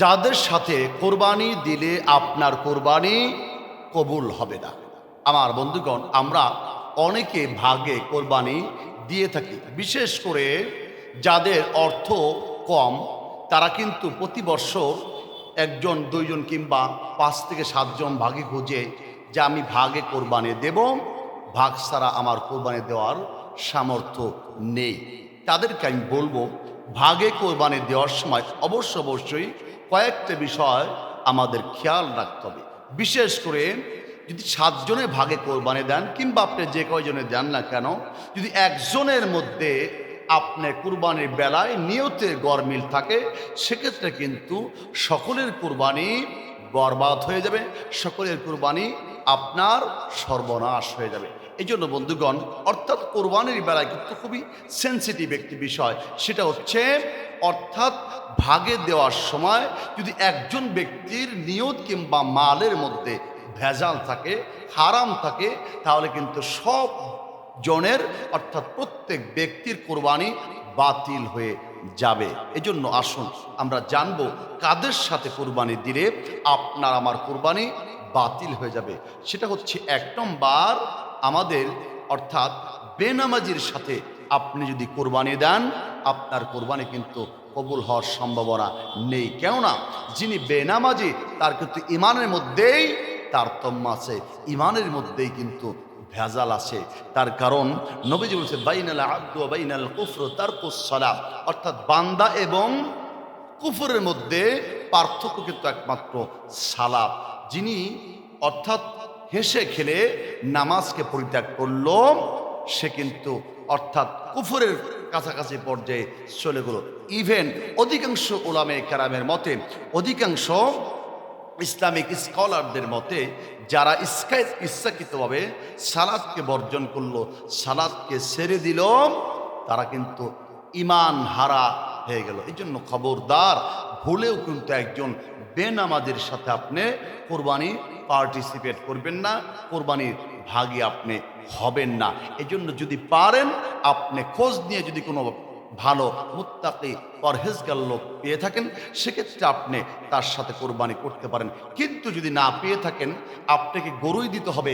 যাদের সাথে কোরবানি দিলে আপনার কোরবানি কবুল হবে না। আমার বন্ধুগণ, আমরা অনেকে ভাগে কোরবানি দিয়ে থাকি। বিশেষ করে যাদের অর্থ কম, তারা কিন্তু প্রতি বছর একজন, দুইজন কিংবা 5 থেকে 7 জন ভাগে খুঁজে যে আমি ভাগে কোরবানি দেব, ভাগ ছাড়া আমার কোরবানি দেওয়ার সামর্থ্য নেই। তাদেরকে আমি বলবো, ভাগে কোরবানি দেওয়ার সময় অবশ্যই কয়েকটা বিষয় আমাদের খেয়াল রাখতে হবে। বিশেষ করে যদি 7 জনে ভাগে কোরবানি দেন কিংবা আপনি যে কয়জনে দেন না কেন, যদি একজনের মধ্যে আপনি কুরবানির বেলায় নিয়তে গরমিল থাকে, সেক্ষেত্রে কিন্তু সকলের কুরবানি বরবাদ হয়ে যাবে, সকলের কুরবানি আপনার সর্বনাশ হয়ে যাবে। এই জন্য বন্ধুগণ, অর্থাৎ কোরবানির বেলায় কিন্তু খুবই সেন্সিটিভ একটি বিষয়, সেটা হচ্ছে অর্থাৎ ভাগে দেওয়ার সময় যদি একজন ব্যক্তির নিয়ত কিংবা মালের মধ্যে ভেজাল থাকে, হারাম থাকে, তাহলে কিন্তু সব জনের অর্থাৎ প্রত্যেক ব্যক্তির কোরবানি বাতিল হয়ে যাবে। এজন্য আসুন আমরা জানবো কাদের সাথে কোরবানি দিলে আপনার আমার কোরবানি বাতিল হয়ে যাবে। সেটা হচ্ছে 1 নম্বর, আমাদের অর্থাৎ বেনামাজির সাথে আপনি যদি কোরবানি দেন, আপনার কোরবানি কিন্তু কবুল হওয়ার সম্ভাবনা নেই। কেননা যিনি বেনামাজি তার কিন্তু ইমানের মধ্যেই তারতম্য আছে, ইমানের মধ্যেই কিন্তু ভেজাল আছে। তার কারণ নবীজি বলছে বাইনাল আব্দু ওয়া বাইনাল কুফর তারকুস সালাহ, অর্থাৎ বান্দা এবং কুফরের মধ্যে পার্থক্য কিন্তু একমাত্র সালাত। যিনি অর্থাৎ হেসে খেলে নামাজকে পরিত্যাগ করল, সে কিন্তু অর্থাৎ কুফরের কাছাকাছি পর্যায়ে চলে গেল। ইভেন অধিকাংশ উলামে কেরামের মতে, অধিকাংশ ইসলামিক স্কলারদের মতে, যারা ইচ্ছাকৃতভাবে সালাদকে বর্জন করলো, সালাদকে ছেড়ে দিল, তারা কিন্তু ইমান হারা হয়ে গেল। এই জন্য খবরদার, ভুলেও কিন্তু একজন বেনামাজের সাথে আপনি কোরবানি পার্টিসিপেট করবেন না, কোরবানির ভাগে আপনি হবেন না। এই জন্য যদি পারেন, আপনি খোঁজ নিয়ে যদি কোনো ভালো মুত্তাকি পরহেজগার লোক পেয়ে থাকেন, সেক্ষেত্রে আপনি তার সাথে কোরবানি করতে পারেন। কিন্তু যদি না পেয়ে থাকেন, আপনাকে গরুই দিতে হবে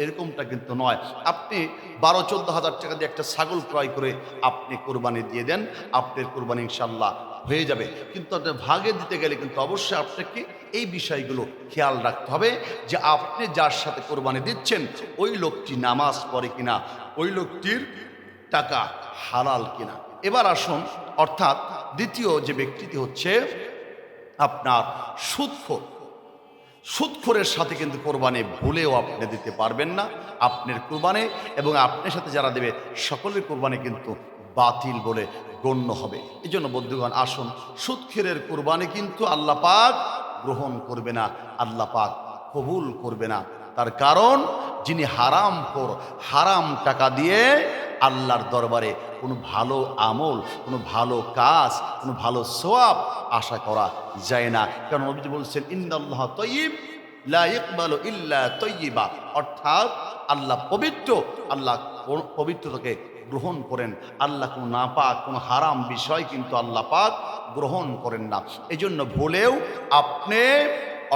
এরকমটা কিন্তু নয়। আপনি 12-14 হাজার টাকা দিয়ে একটা ছাগল ক্রয় করে আপনি কোরবানি দিয়ে দেন, আপনার কোরবানি ইনশাল্লাহ হয়ে যাবে। কিন্তু আপনি ভাগে দিতে গেলে কিন্তু অবশ্যই আপনাকে এই বিষয়গুলো খেয়াল রাখতে হবে যে আপনি যার সাথে কোরবানি দিচ্ছেন, ওই লোকটি নামাজ পড়ে কিনা, ওই লোকটির টাকা হালাল কিনা। এবার আসুন, অর্থাৎ দ্বিতীয় যে ব্যক্তিটি হচ্ছে আপনার সুদখোর। সুদখোরের সাথে কিন্তু কোরবানি ভুলেও আপনি দিতে পারবেন না আপনার কোরবানি, এবং আপনার সাথে যারা দেবে সকলের কোরবানি কিন্তু বাতিল বলে গণ্য হবে। এই জন্য বন্ধুগণ, আসুন, সুদখোরের কোরবানি কিন্তু আল্লাহ পাক গ্রহণ করবে না, আল্লাহ পাক কবুল করবে না। তার কারণ যিনি হারামখোর, হারাম টাকা দিয়ে আল্লাহর দরবারে কোনো ভালো আমল, কোনো ভালো কাজ, কোনো ভালো সওয়াব আশা করা যায় না। কারণ নবীজি বলছেন ইন্নাল্লাহ তাইয়্যিব লা ইয়াকবালু ইল্লা তাইয়্যিবা, অর্থাৎ আল্লাহ পবিত্র, আল্লাহ পবিত্রতাকে গ্রহণ করেন। আল্লাহ কোনো নাপাক, কোনো হারাম বিষয় কিন্তু আল্লাহ পাক গ্রহণ করেন না। এই জন্য ভুলেও আপনি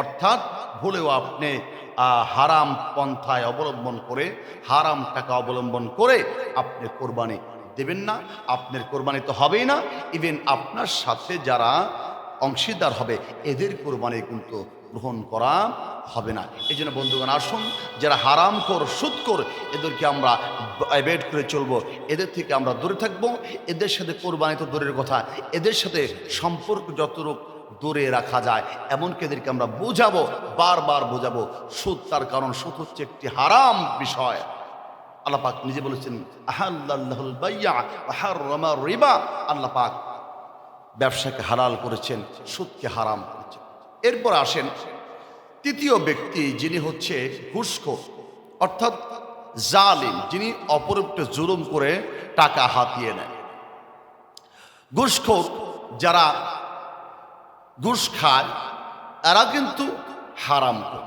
অর্থাৎ ভুলেও আপনি হারাম পন্থায় অবলম্বন করে, হারাম টাকা অবলম্বন করে আপনি কোরবানি দেবেন না। আপনার কোরবানি তো হবেই না, ইভেন আপনার সাথে যারা অংশীদার হবে এদের কোরবানি কিন্তু গ্রহণ করা হবে না। এই জন্য বন্ধুগণ, আসুন, যারা হারামখোর, সুদখোর, এদেরকে আমরা অ্যাভয়েড করে চলবো, এদের থেকে আমরা দূরে থাকবো। এদের সাথে কোরবানি তো দূরের কথা, এদের সাথে সম্পর্ক যতটুকু দূরে রাখা যায় এমনকি এদেরকে আমরা বোঝাবো, বারবার বোঝাবো সুদ। তার কারণ সুদ হচ্ছে একটি হারাম বিষয়। আল্লাহ পাক নিজে বলেছেন আহাল্লাল্লাহুল বাইয়া ওয়া হাররামা রিবা, আল্লাহ পাক ব্যবসাকে হালাল করেছেন, সুদকে হারাম করেছেন। এরপর আসেন তৃতীয় ব্যক্তি, যিনি হচ্ছে ঘুষখোর, অর্থাৎ জালিম, যিনি অপর উপরে জুলুম করে টাকা হাতিয়ে নেয়। ঘুষখোর, যারা ঘুষ খায়, এরা কিন্তু হারামখোর।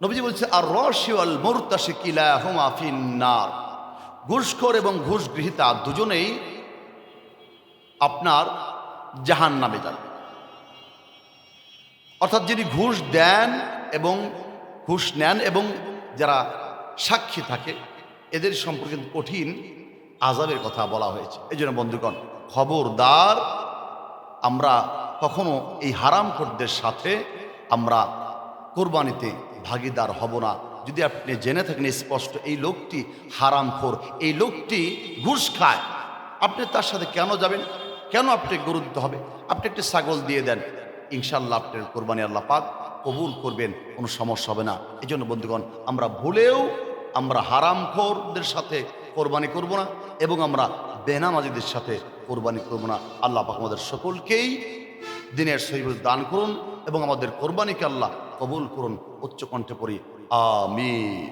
নবীজি বলছে আর রাশি ওয়াল মুরতাশি কিলাহুমা ফিন্নার, ঘুষখোর এবং ঘুষ গ্রহীতা দুজনেই আপনার জাহান্নামে যাবে। অর্থাৎ যিনি ঘুষ দেন এবং ঘুষ নেন এবং যারা সাক্ষী থাকে এদের সম্পর্কে কঠিন আযাবের কথা বলা হয়েছে। এই জন্য বন্ধুগণ, খবরদার আমরা কখনো এই হারামখোরদের সাথে আমরা কোরবানিতে ভাগীদার হব না। যদি আপনি জেনে থাকেন স্পষ্ট এই লোকটি হারামখোর, এই লোকটি ঘুষ খায়, আপনি তার সাথে কেন যাবেন? কেন আপনি গরু দিতে হবে? আপনি একটি ছাগল দিয়ে দেন, ইনশাল্লাহ আপনার কোরবানি আল্লাহ পাক কবুল করবেন, কোনো সমস্যা হবে না। এই জন্য বন্ধুগণ, আমরা ভুলেও আমরা হারামখোরদের সাথে কোরবানি করব না এবং আমরা বেনামাজিদের সাথে কোরবানি করব না। আল্লাহ পাক আমাদের সকলকেই দিনের সহিবুল দান করুন এবং আমাদের কোরবানিকে আল্লাহ কবুল করুন। উচ্চ কণ্ঠে পড়ি আমিন।